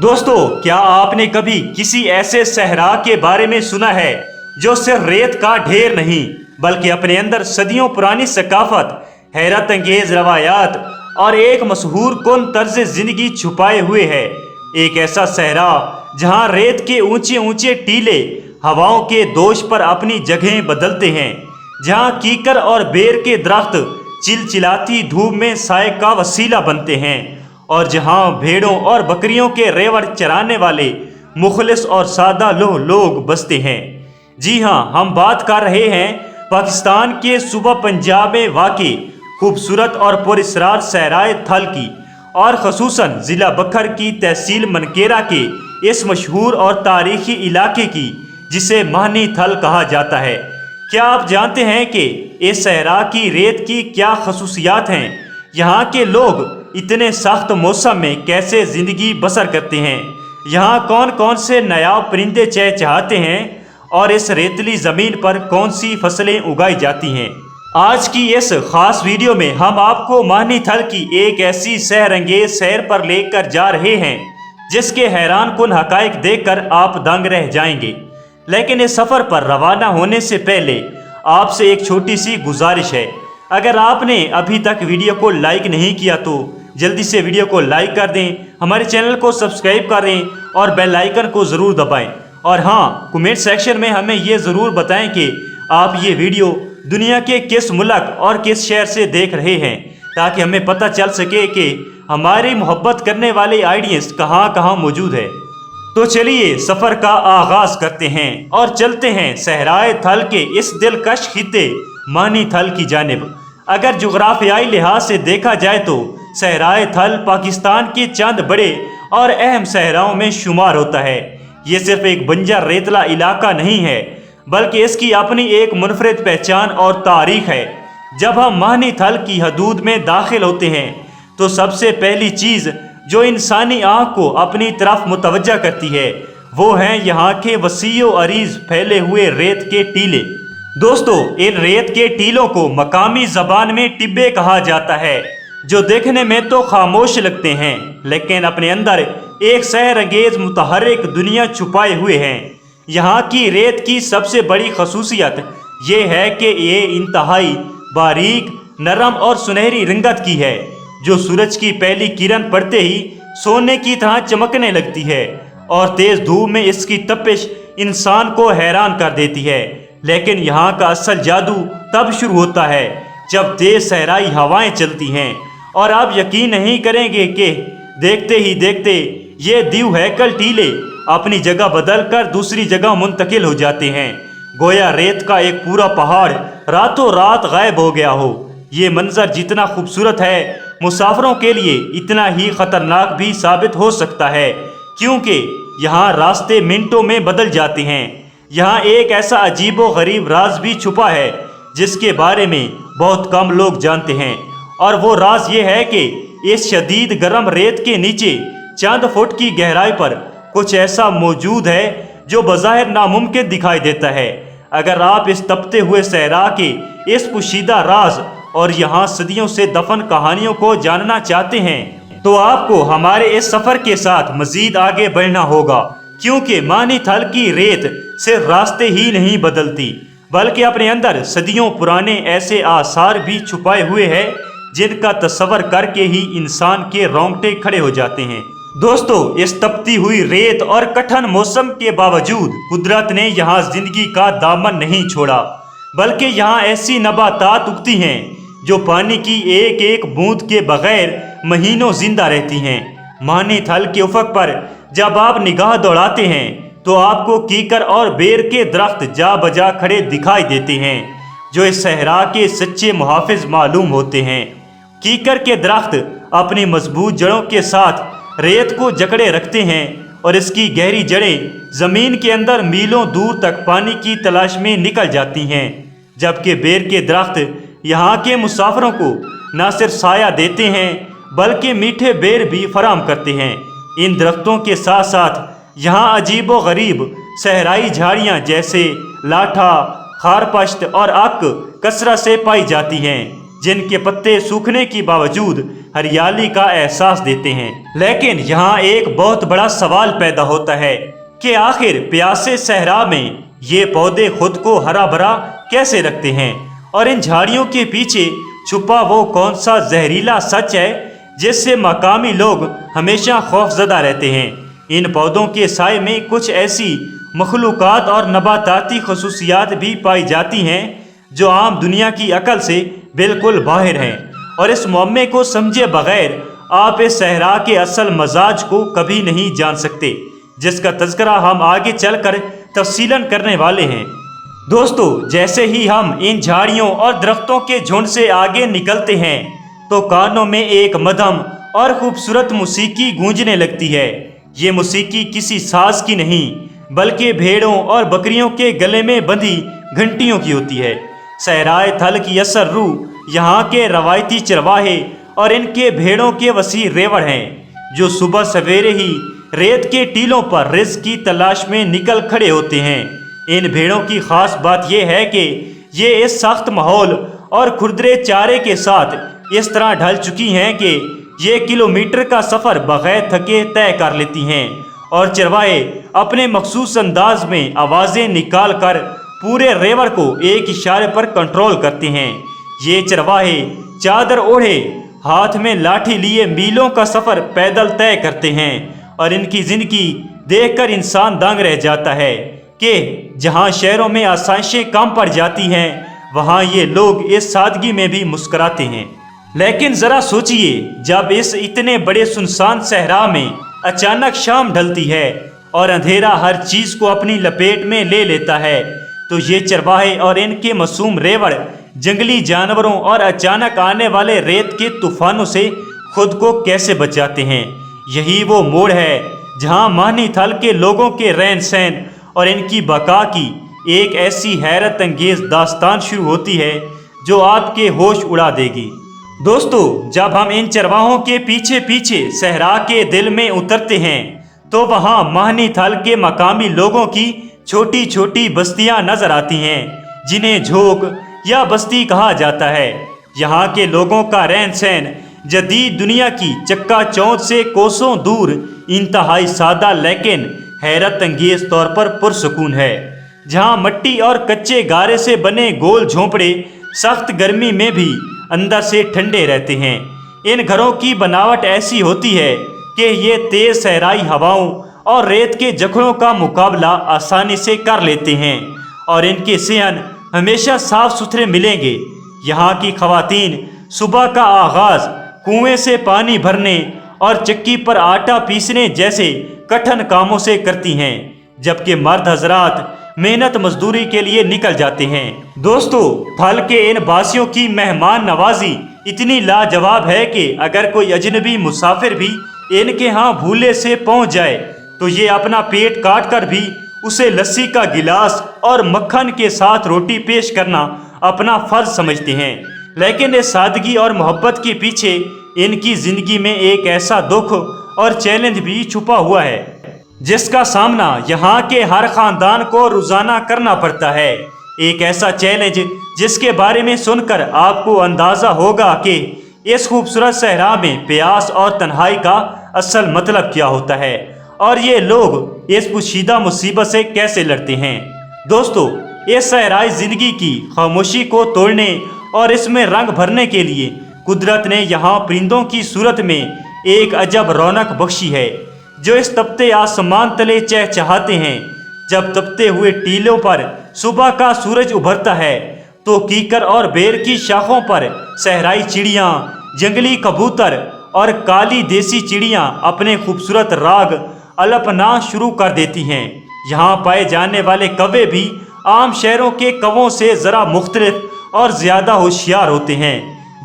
दोस्तों, क्या आपने कभी किसी ऐसे सहरा के बारे में सुना है जो सिर्फ रेत का ढेर नहीं बल्कि अपने अंदर सदियों पुरानी सकाफत, हैरत अंगेज रवायात और एक मशहूर कौन तर्ज जिंदगी छुपाए हुए है। एक ऐसा सहरा जहां रेत के ऊंचे ऊंचे टीले हवाओं के दोष पर अपनी जगह बदलते हैं, जहां कीकर और बेर के दरख्त चिलचिलाती धूप में साए का वसीला बनते हैं और जहां भेड़ों और बकरियों के रेवड़ चराने वाले मुखलिस और सादा लोग बसते हैं। जी हाँ, हम बात कर रहे हैं पाकिस्तान के सूबा पंजाब में वाक़ई खूबसूरत और पुरअसरार सहराए थल की और ख़ुसूसन ज़िला बखर की तहसील मनकेरा के इस मशहूर और तारीख़ी इलाके की जिसे महनी थल कहा जाता है। क्या आप जानते हैं कि इस सहरा की रेत की क्या खसूसियात हैं? यहाँ के लोग इतने सख्त मौसम में कैसे ज़िंदगी बसर करते हैं? यहाँ कौन कौन से नायाब परिंदे चहचहाते हैं और इस रेतली ज़मीन पर कौन सी फसलें उगाई जाती हैं? आज की इस खास वीडियो में हम आपको महनी थल की एक ऐसी सहरंगेज सैर पर लेकर जा रहे हैं जिसके हैरान कुन हकाइक देखकर आप दंग रह जाएंगे। लेकिन इस सफ़र पर रवाना होने से पहले आपसे एक छोटी सी गुजारिश है। अगर आपने अभी तक वीडियो को लाइक नहीं किया तो जल्दी से वीडियो को लाइक कर दें, हमारे चैनल को सब्सक्राइब करें और बेल आइकन को ज़रूर दबाएं। और हाँ, कमेंट सेक्शन में हमें ये ज़रूर बताएं कि आप ये वीडियो दुनिया के किस मुल्क और किस शहर से देख रहे हैं, ताकि हमें पता चल सके कि हमारी मोहब्बत करने वाले ऑडियंस कहाँ कहाँ मौजूद है। तो चलिए सफ़र का आगाज़ करते हैं और चलते हैं सहराए थल के इस दिलकश खित्ते महनी थल की जानिब। अगर जुग्राफियाई लिहाज से देखा जाए तो सहराए थल पाकिस्तान के चंद बड़े और अहम सहराओं में शुमार होता है। ये सिर्फ एक बंजर रेतला इलाका नहीं है बल्कि इसकी अपनी एक मुनफरिद पहचान और तारीख है। जब हम महनी थल की हदूद में दाखिल होते हैं तो सबसे पहली चीज़ जो इंसानी आँख को अपनी तरफ मुतवज्जा करती है वो हैं यहाँ के वसीओ अरीज फैले हुए रेत के टीले। दोस्तों, इन रेत के टीलों को मकामी ज़बान में टिब्बे कहा जाता है, जो देखने में तो खामोश लगते हैं लेकिन अपने अंदर एक सहरंगेज मुतहर्रिक दुनिया छुपाए हुए हैं। यहाँ की रेत की सबसे बड़ी खसूसियत ये है कि ये इंतहाई बारीक, नरम और सुनहरी रंगत की है, जो सूरज की पहली किरण पड़ते ही सोने की तरह चमकने लगती है और तेज़ धूप में इसकी तपिश इंसान को हैरान कर देती है। लेकिन यहाँ का असल जादू तब शुरू होता है जब तेज सहराई हवाएं चलती हैं और आप यकीन नहीं करेंगे कि देखते ही देखते ये दीव हैकल टीले अपनी जगह बदलकर दूसरी जगह मुंतकिल हो जाते हैं, गोया रेत का एक पूरा पहाड़ रातों रात गायब हो गया हो। ये मंजर जितना खूबसूरत है मुसाफिरों के लिए इतना ही ख़तरनाक भी साबित हो सकता है, क्योंकि यहाँ रास्ते मिनटों में बदल जाते हैं। यहाँ एक ऐसा अजीबो गरीब राज भी छुपा है जिसके बारे में बहुत कम लोग जानते हैं, और वो राज ये है कि इस शदीद गर्म रेत के नीचे चंद फुट की गहराई पर कुछ ऐसा मौजूद है जो बज़ाहिर नामुमकिन दिखाई देता है। अगर आप इस तपते हुए सहरा के इस पोशीदा राज और यहाँ सदियों से दफन कहानियों को जानना चाहते हैं तो आपको हमारे इस सफ़र के साथ मज़ीद आगे बढ़ना होगा, क्योंकि महनी थल की रेत सिर्फ रास्ते ही नहीं बदलती बल्कि अपने अंदर सदियों पुराने ऐसे आसार भी छुपाए हुए हैं जिनका तस्वर करके ही इंसान के रोंगटे खड़े हो जाते हैं। दोस्तों, इस तपती हुई रेत और कठिन मौसम के बावजूद कुदरत ने यहाँ जिंदगी का दामन नहीं छोड़ा, बल्कि यहाँ ऐसी नबातात उगती हैं जो पानी की एक एक बूंद के बगैर महीनों जिंदा रहती हैं। महनी थल के उफक पर जब आप निगाह दौड़ाते हैं तो आपको कीकर और बेर के दरख्त जा बजा खड़े दिखाई देते हैं, जो इस सहरा के सच्चे मुहाफिज मालूम होते हैं। कीकर के दरख्त अपनी मजबूत जड़ों के साथ रेत को जकड़े रखते हैं और इसकी गहरी जड़ें ज़मीन के अंदर मीलों दूर तक पानी की तलाश में निकल जाती हैं, जबकि बेर के दरख्त यहाँ के मुसाफिरों को न सिर्फ साया देते हैं बल्कि मीठे बेर भी फराहम करते हैं। इन दरख्तों के साथ साथ यहाँ अजीबो गरीब सहराई झाड़ियाँ जैसे लाठा, खारपश्त और अक कसरत से पाई जाती हैं, जिन के पत्ते सूखने के बावजूद हरियाली का एहसास देते हैं। लेकिन यहाँ एक बहुत बड़ा सवाल पैदा होता है कि आखिर प्यासे सहरा में ये पौधे खुद को हरा भरा कैसे रखते हैं, और इन झाड़ियों के पीछे छुपा वो कौन सा जहरीला सच है जिससे मकामी लोग हमेशा खौफजदा रहते हैं। इन पौधों के साए में कुछ ऐसी मखलूक़ात और नबाताती खसूसियात भी पाई जाती हैं जो आम दुनिया की अकल से बिल्कुल बाहर हैं, और इस मुअम्मे को समझे बगैर आप इस सहरा के असल मजाज को कभी नहीं जान सकते, जिसका तज़किरा हम आगे चलकर तफसीलन करने वाले हैं। दोस्तों, जैसे ही हम इन झाड़ियों और दरख्तों के झुंड से आगे निकलते हैं तो कानों में एक मधम और खूबसूरत मौसीकी गूंजने लगती है। ये मौसीकी किसी साज की नहीं बल्कि भेड़ों और बकरियों के गले में बंधी घंटियों की होती है। सहराए थल की असर रूह यहाँ के रवायती चरवाहे और इनके भेड़ों के वसी रेवड़ हैं जो सुबह सवेरे ही रेत के टीलों पर रिज़्क़ की तलाश में निकल खड़े होते हैं। इन भेड़ों की खास बात यह है कि ये इस सख्त माहौल और खुरदरे चारे के साथ इस तरह ढल चुकी हैं कि ये किलोमीटर का सफ़र बगैर थके तय कर लेती हैं, और चरवाहे अपने मखसूस अंदाज में आवाज़ें निकाल कर पूरे रेवड़ को एक इशारे पर कंट्रोल करते हैं। ये चरवाहे चादर ओढ़े हाथ में लाठी लिए मीलों का सफ़र पैदल तय करते हैं, और इनकी ज़िंदगी देखकर इंसान दंग रह जाता है कि जहाँ शहरों में आसाइशें कम पड़ जाती हैं वहाँ ये लोग इस सादगी में भी मुस्कुराते हैं। लेकिन ज़रा सोचिए, जब इस इतने बड़े सुनसान सहरा में अचानक शाम ढलती है और अंधेरा हर चीज़ को अपनी लपेट में ले लेता है, तो ये चरवाहे और इनके मासूम रेवड़ जंगली जानवरों और अचानक आने वाले रेत के तूफानों से खुद को कैसे बचाते हैं। यही वो मोड़ है जहाँ मानी थल के लोगों के रहन सहन और इनकी बका की एक ऐसी हैरत अंगेज दास्तान शुरू होती है जो आपके होश उड़ा देगी। दोस्तों, जब हम इन चरवाहों के पीछे पीछे सहरा के दिल में उतरते हैं तो वहाँ माहनी थल के मकामी लोगों की छोटी छोटी बस्तियाँ नजर आती हैं जिन्हें झोंक या बस्ती कहा जाता है। यहाँ के लोगों का रहन सहन जदीद दुनिया की चक्का चौंध से कोसों दूर इंतहाई सादा लेकिन हैरत अंगेज तौर पर पुरसुकून है, जहाँ मिट्टी और कच्चे गारे से बने गोल झोंपड़े सख्त गर्मी में भी अंदर से ठंडे रहते हैं। इन घरों की बनावट ऐसी होती है कि ये तेज सहराई हवाओं और रेत के जखड़ों का मुकाबला आसानी से कर लेते हैं, और इनके सेहन हमेशा साफ सुथरे मिलेंगे। यहाँ की खवातीन सुबह का आगाज़ कुएं से पानी भरने और चक्की पर आटा पीसने जैसे कठिन कामों से करती हैं, जबकि मर्द हजरात मेहनत मजदूरी के लिए निकल जाते हैं। दोस्तों, थल के इन बासियों की मेहमान नवाजी इतनी लाजवाब है कि अगर कोई अजनबी मुसाफिर भी इनके यहाँ भूले से पहुँच जाए तो ये अपना पेट काट कर भी उसे लस्सी का गिलास और मक्खन के साथ रोटी पेश करना अपना फर्ज समझते हैं। लेकिन इस सादगी और मोहब्बत के पीछे इनकी जिंदगी में एक ऐसा दुख और चैलेंज भी छुपा हुआ है जिसका सामना यहाँ के हर खानदान को रोजाना करना पड़ता है। एक ऐसा चैलेंज जिसके बारे में सुनकर आपको अंदाजा होगा कि इस खूबसूरत सहरा में प्यास और तन्हाई का असल मतलब क्या होता है और ये लोग इस पोशीदा मुसीबत से कैसे लड़ते हैं। दोस्तों, इस सहराई जिंदगी की खामोशी को तोड़ने और इसमें रंग भरने के लिए कुदरत ने यहाँ परिंदों की सूरत में एक अजब रौनक बख्शी है जो इस तपते आसमान तले चहचहाते हैं। जब तपते हुए टीलों पर सुबह का सूरज उभरता है तो कीकर और बेर की शाखों पर सहराई चिड़ियाँ, जंगली कबूतर और काली देसी चिड़ियाँ अपने खूबसूरत राग अलपना शुरू कर देती हैं। यहाँ पाए जाने वाले कौवे भी आम शहरों के कौवों से ज़रा मुख्तलिफ और ज़्यादा होशियार होते हैं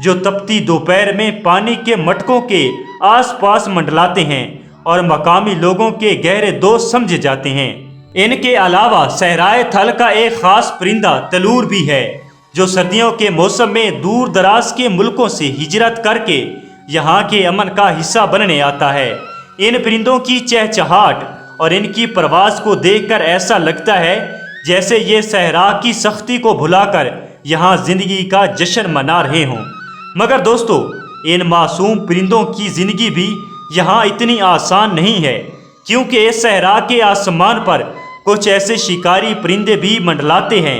जो तपती दोपहर में पानी के मटकों के आसपास मंडलाते हैं और मकामी लोगों के गहरे दोस्त समझे जाते हैं। इनके अलावा सहराए थल का एक ख़ास परिंदा तलूर भी है जो सर्दियों के मौसम में दूर दराज के मुल्कों से हिजरत करके यहाँ के अमन का हिस्सा बनने आता है। इन परिंदों की चहचहाट और इनकी परवाज़ को देखकर ऐसा लगता है जैसे ये सहरा की सख्ती को भुलाकर यहाँ ज़िंदगी का जश्न मना रहे हों। मगर दोस्तों, इन मासूम परिंदों की जिंदगी भी यहाँ इतनी आसान नहीं है, क्योंकि इस सहरा के आसमान पर कुछ ऐसे शिकारी परिंदे भी मंडलाते हैं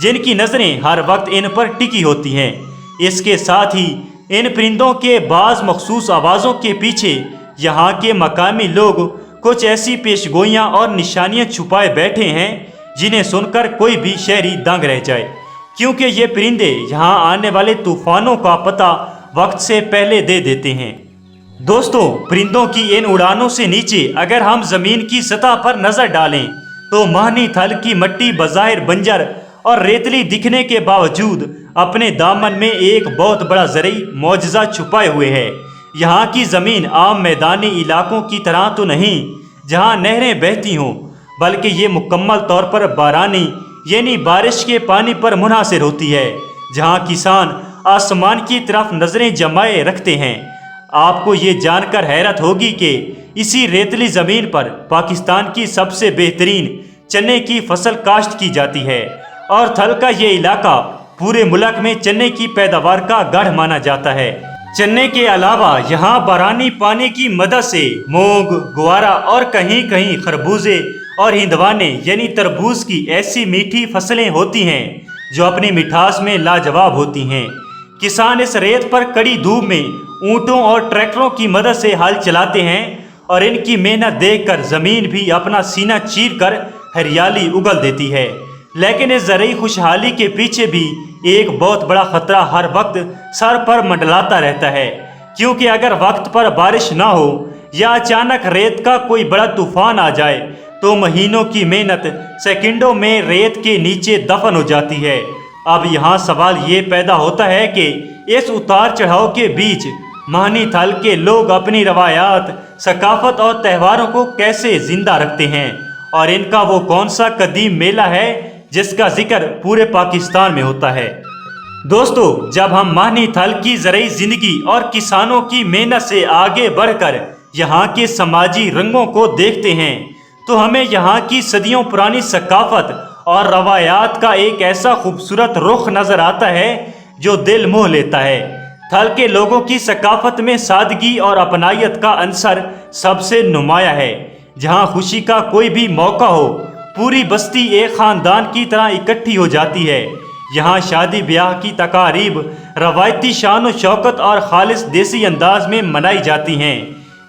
जिनकी नज़रें हर वक्त इन पर टिकी होती हैं। इसके साथ ही इन परिंदों के बाज़ मखसूस आवाज़ों के पीछे यहाँ के मकामी लोग कुछ ऐसी पेशगोइयाँ और निशानियाँ छुपाए बैठे हैं जिन्हें सुनकर कोई भी शहरी दंग रह जाए, क्योंकि ये परिंदे यहाँ आने वाले तूफानों का पता वक्त से पहले दे देते हैं। दोस्तों, परिंदों की इन उड़ानों से नीचे अगर हम ज़मीन की सतह पर नज़र डालें तो महनी थल की मिट्टी बज़ाहिर बंजर और रेतली दिखने के बावजूद अपने दामन में एक बहुत बड़ा ज़रई मौजज़ा छुपाए हुए है। यहाँ की ज़मीन आम मैदानी इलाकों की तरह तो नहीं जहाँ नहरें बहती हों, बल्कि ये मुकम्मल तौर पर बारानी यानी बारिश के पानी पर मुनहसर होती है, जहाँ किसान आसमान की तरफ नज़रें जमाए रखते हैं। आपको ये जानकर हैरत होगी कि इसी रेतली ज़मीन पर पाकिस्तान की सबसे बेहतरीन चने की फसल काश्त की जाती है और थल का ये इलाका पूरे मुल्क में चने की पैदावार का गढ़ माना जाता है। चने के अलावा यहाँ बारानी पानी की मदद से मूंग, गुवारा और कहीं कहीं खरबूजे और हिंदवाने यानी तरबूज की ऐसी मीठी फसलें होती हैं जो अपनी मिठास में लाजवाब होती हैं। किसान इस रेत पर कड़ी धूप में ऊँटों और ट्रैक्टरों की मदद से हल चलाते हैं और इनकी मेहनत देखकर ज़मीन भी अपना सीना चीर कर हरियाली उगल देती है। लेकिन इस ज़रूरी खुशहाली के पीछे भी एक बहुत बड़ा खतरा हर वक्त सर पर मंडलाता रहता है, क्योंकि अगर वक्त पर बारिश ना हो या अचानक रेत का कोई बड़ा तूफान आ जाए तो महीनों की मेहनत सेकंडों में रेत के नीचे दफन हो जाती है। अब यहाँ सवाल ये पैदा होता है कि इस उतार चढ़ाव के बीच महनी थल के लोग अपनी रवायात, सकाफत और त्योहारों को कैसे जिंदा रखते हैं, और इनका वो कौन सा कदीम मेला है जिसका जिक्र पूरे पाकिस्तान में होता है। दोस्तों, जब हम महनी थल की ज़रूरी जिंदगी और किसानों की मेहनत से आगे बढ़कर यहाँ के समाजी रंगों को देखते हैं तो हमें यहाँ की सदियों पुरानी सकाफत और रवायात का एक ऐसा खूबसूरत रुख नजर आता है जो दिल मोह लेता है। थल के लोगों की सकाफत में सादगी और अपनायत का अंसर सबसे नुमाया है। जहाँ खुशी का कोई भी मौका हो, पूरी बस्ती एक ख़ानदान की तरह इकट्ठी हो जाती है। यहाँ शादी ब्याह की तकारीब रवायती शान व शौकत और खालिस देसी अंदाज में मनाई जाती हैं,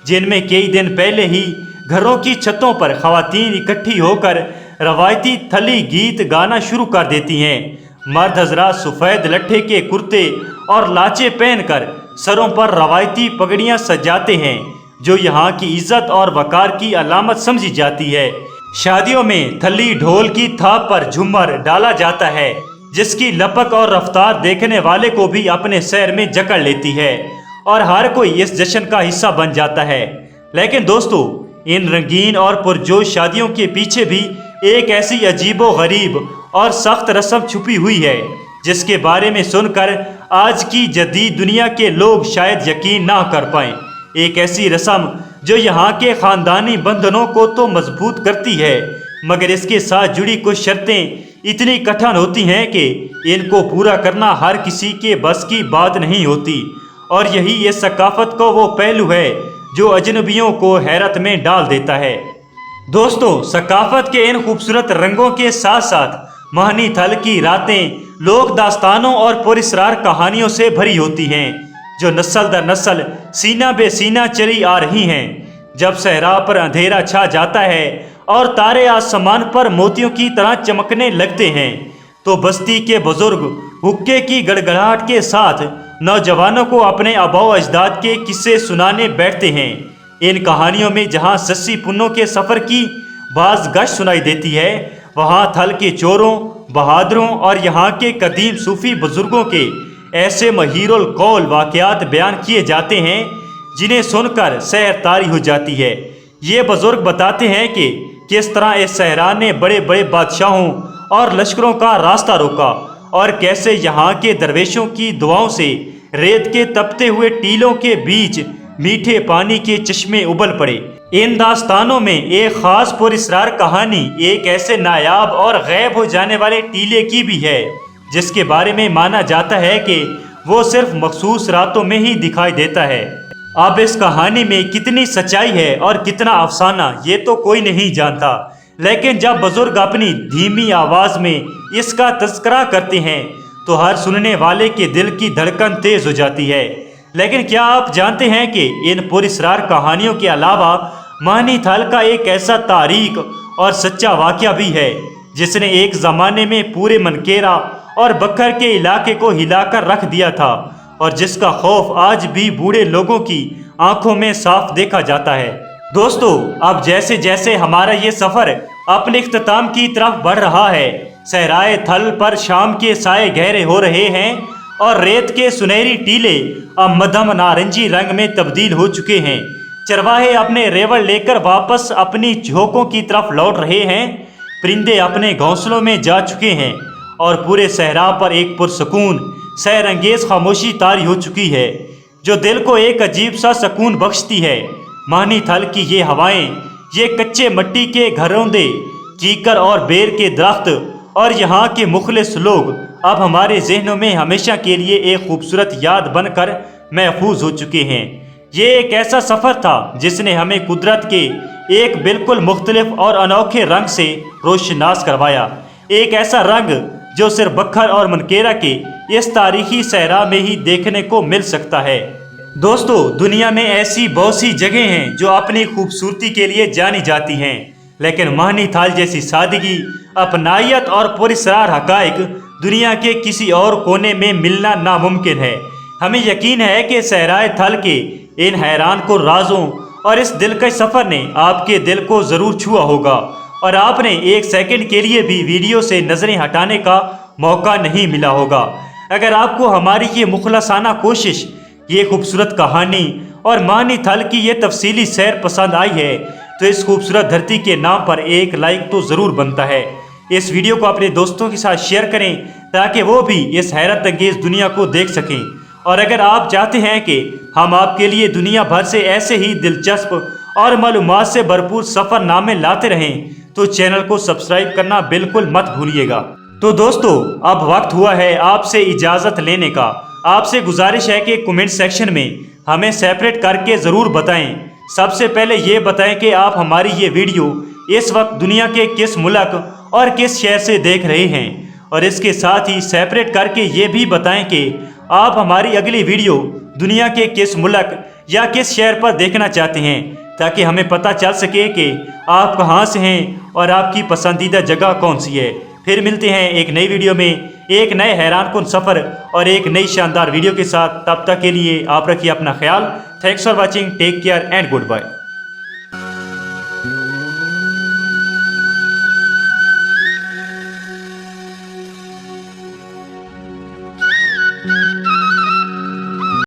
जिनमें कई दिन पहले ही घरों की छतों पर ख़वातीन इकट्ठी होकर रवायती थली गीत गाना शुरू कर देती हैं। मर्द हजरात सफ़ेद लट्ठे के कुर्ते और लाचे पहनकर सरों पर रवायती पगड़ियाँ सजाते हैं, जो यहाँ की इज्जत और वकार की अलामत समझी जाती है। शादियों में थली ढोल की थाप पर झूमर डाला जाता है, जिसकी लपक और रफ्तार देखने वाले को भी अपने सैर में जकड़ लेती है और हर कोई इस जश्न का हिस्सा बन जाता है। लेकिन दोस्तों, इन रंगीन और पुरजोश शादियों के पीछे भी एक ऐसी अजीबो गरीब और सख्त रस्म छुपी हुई है जिसके बारे में सुनकर आज की जदीद दुनिया के लोग शायद यकीन ना कर पाएं। एक ऐसी रस्म जो यहाँ के ख़ानदानी बंधनों को तो मजबूत करती है, मगर इसके साथ जुड़ी कुछ शर्तें इतनी कठिन होती हैं कि इनको पूरा करना हर किसी के बस की बात नहीं होती। और यही इस सकाफत को वो पहलू है जो अजनबियों को हैरत में डाल देता है। दोस्तों, सकाफत के इन खूबसूरत रंगों के साथ साथ महनी थल की रातें लोक दास्तानों और पुरस्रार कहानियों से भरी होती हैं, जो नस्ल दर नस्ल सीना बे सीना चली आ रही हैं। जब सहरा पर अंधेरा छा जाता है और तारे आसमान पर मोतियों की तरह चमकने लगते हैं, तो बस्ती के बुजुर्ग हुक्के की गड़गड़ाहट के साथ नौजवानों को अपने आबाओ अजदाद के किस्से सुनाने बैठते हैं। इन कहानियों में जहाँ सस्सी पुन्नों के सफ़र की बाज गश सुनाई देती है, वहाँ थल के चोरों, बहादुरों और यहाँ के कदीम सूफी बुजुर्गों के ऐसे महीरुल कौल वाक़यात बयान किए जाते हैं जिन्हें सुनकर सैर तारी हो जाती है। ये बुजुर्ग बताते हैं कि किस तरह इस सहरा ने बड़े बड़े बादशाहों और लश्करों का रास्ता रोका और कैसे यहाँ के दरवेशों की दुआओं से रेत के तपते हुए टीलों के बीच मीठे पानी के चश्मे उबल पड़े। इन दास्तानों में एक खास पुरस्रार कहानी एक ऐसे नायाब और गैब हो जाने वाले टीले की भी है, जिसके बारे में माना जाता है कि وہ صرف مخصوص راتوں میں ہی دکھائی دیتا ہے۔ اب اس کہانی میں کتنی سچائی ہے اور کتنا افسانہ یہ تو کوئی نہیں جانتا، لیکن جب بزرگ اپنی دھیمی آواز میں اس کا تذکرہ کرتے ہیں تو ہر سننے والے کے دل کی دھڑکن تیز ہو جاتی ہے۔ لیکن کیا آپ جانتے ہیں کہ ان پراسرار کہانیوں کے علاوہ مانی تھل کا ایک ایسا تاریخ اور سچا واقعہ بھی ہے جس نے ایک زمانے میں پورے منکیرا اور بکھر کے علاقے کو ہلا کر رکھ دیا تھا، اور جس کا خوف آج بھی بوڑھے لوگوں کی آنکھوں میں صاف دیکھا جاتا ہے۔ دوستو، اب جیسے جیسے ہمارا یہ سفر اپنے اختتام کی طرف بڑھ رہا ہے، صحرائے تھل پر شام کے سائے گہرے ہو رہے ہیں اور ریت کے سنہری ٹیلے اب مدھم نارنجی رنگ میں تبدیل ہو چکے ہیں۔ چرواہے اپنے ریوڑ لے کر واپس اپنی جھوکوں کی طرف لوٹ رہے ہیں، پرندے اپنے گھونسلوں میں جا چکے ہیں اور پورے صحرا پر ایک پرسکون سحر انگیز خاموشی طاری ہو چکی ہے جو دل کو ایک عجیب سا سکون بخشتی ہے۔ مانی تھل کی یہ ہوائیں، یہ کچے مٹی کے گھروندے، کیکر اور بیر کے درخت اور یہاں کے مخلص لوگ اب ہمارے ذہنوں میں ہمیشہ کے لیے ایک خوبصورت یاد بن کر محفوظ ہو چکے ہیں۔ یہ ایک ایسا سفر تھا جس نے ہمیں قدرت کے ایک بالکل مختلف اور انوکھے رنگ سے روشناس کروایا، ایک ایسا رنگ جو صرف بکھر اور منکیرا کے اس تاریخی صحرا میں ہی دیکھنے کو مل سکتا ہے۔ دوستو، دنیا میں ایسی بہت سی جگہیں ہیں جو اپنی خوبصورتی کے لیے جانی جاتی ہیں، لیکن مانی تھل جیسی سادگی، اپنائیت اور پراسرار حقائق دنیا کے کسی اور کونے میں ملنا ناممکن ہے۔ ہمیں یقین ہے کہ صحرائے تھل کے ان حیران کن رازوں اور اس دلکش سفر نے آپ کے دل کو ضرور چھوا ہوگا، اور آپ نے ایک سیکنڈ کے لیے بھی ویڈیو سے نظریں ہٹانے کا موقع نہیں ملا ہوگا۔ اگر آپ کو ہماری یہ مخلصانہ کوشش، یہ خوبصورت کہانی اور مانی تھل کی یہ تفصیلی سیر پسند آئی ہے تو اس خوبصورت دھرتی کے نام پر ایک لائک تو ضرور بنتا ہے۔ اس ویڈیو کو اپنے دوستوں کے ساتھ شیئر کریں تاکہ وہ بھی اس حیرت انگیز دنیا کو دیکھ سکیں، اور اگر آپ چاہتے ہیں کہ ہم آپ کے لیے دنیا بھر سے ایسے ہی دلچسپ اور معلومات سے بھرپور سفر نامے لاتے رہیں تو چینل کو سبسکرائب کرنا بالکل مت بھولیے گا۔ تو دوستو، اب وقت ہوا ہے آپ سے اجازت لینے کا۔ آپ سے گزارش ہے کہ کمنٹ سیکشن میں ہمیں سیپریٹ کر کے ضرور بتائیں۔ سب سے پہلے یہ بتائیں کہ آپ ہماری یہ ویڈیو اس وقت دنیا کے کس ملک اور کس شہر سے دیکھ رہے ہیں، اور اس کے ساتھ ہی سیپریٹ کر کے یہ بھی بتائیں کہ آپ ہماری اگلی ویڈیو دنیا کے کس ملک یا کس شہر پر دیکھنا چاہتے ہیں، تاکہ ہمیں پتہ چل سکے کہ آپ کہاں سے ہیں اور آپ کی پسندیدہ جگہ کون سی ہے۔ پھر ملتے ہیں ایک نئی ویڈیو میں ایک نئے حیران کن سفر اور ایک نئی شاندار ویڈیو کے ساتھ۔ تب تک کے لیے آپ رکھیے اپنا خیال۔ Thanks for watching, take care and good bye.